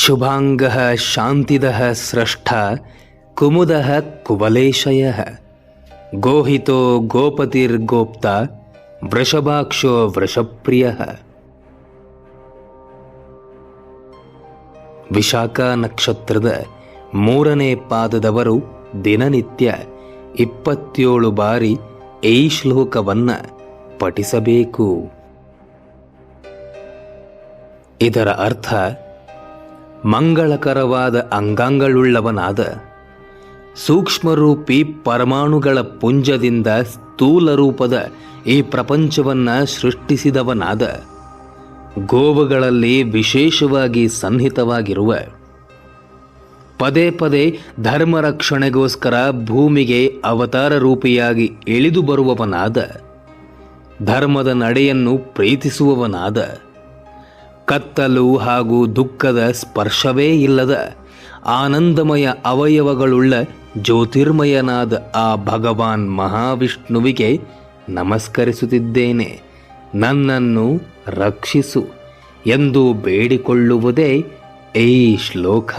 ಶುಭಾಂಗಃ ಶಾಂತಿದಃ ಸ್ರಷ್ಟ ಕುಮುದಃ ಕುವಲೇಶಯಃ ಗೋಹಿತೋ ಗೋಪತಿರ್ಗೋಪ್ತ ವೃಷಭಾಕ್ಷೋ ವೃಷಪ್ರಿಯಃ. ವಿಶಾಖ ನಕ್ಷತ್ರದ 3ನೇ ಪಾದದವರು ದಿನನಿತ್ಯ 27 ಬಾರಿ ಈ ಶ್ಲೋಕವನ್ನ ಪಠಿಸಬೇಕು. ಇದರ ಅರ್ಥ, ಮಂಗಳಕರವಾದ ಅಂಗಾಂಗಳುಳ್ಳವನಾದ ಸೂಕ್ಷ್ಮರೂಪಿ ಪರಮಾಣುಗಳ ಪುಂಜದಿಂದ ಸ್ಥೂಲ ರೂಪದ ಈ ಪ್ರಪಂಚವನ್ನ ಸೃಷ್ಟಿಸಿದವನಾದ, ಗೋವುಗಳಲ್ಲಿ ವಿಶೇಷವಾಗಿ ಸನ್ನಿಹಿತವಾಗಿರುವ, ಪದೇ ಪದೇ ಧರ್ಮ ರಕ್ಷಣೆಗೋಸ್ಕರ ಭೂಮಿಗೆ ಅವತಾರ ರೂಪಿಯಾಗಿ ಇಳಿದು ಬರುವವನಾದ, ಧರ್ಮದ ನಡೆಯನ್ನು ಪ್ರೀತಿಸುವವನಾದ, ಕತ್ತಲು ಹಾಗೂ ದುಃಖದ ಸ್ಪರ್ಶವೇ ಇಲ್ಲದ ಆನಂದಮಯ ಅವಯವಗಳುಳ್ಳ ಜ್ಯೋತಿರ್ಮಯನಾದ ಆ ಭಗವಾನ್ ಮಹಾವಿಷ್ಣುವಿಗೆ ನಮಸ್ಕರಿಸುತ್ತಿದ್ದೇನೆ, ನನ್ನನ್ನು ರಕ್ಷಿಸು ಎಂದು ಬೇಡಿಕೊಳ್ಳುವುದೇ ಈ ಶ್ಲೋಕ.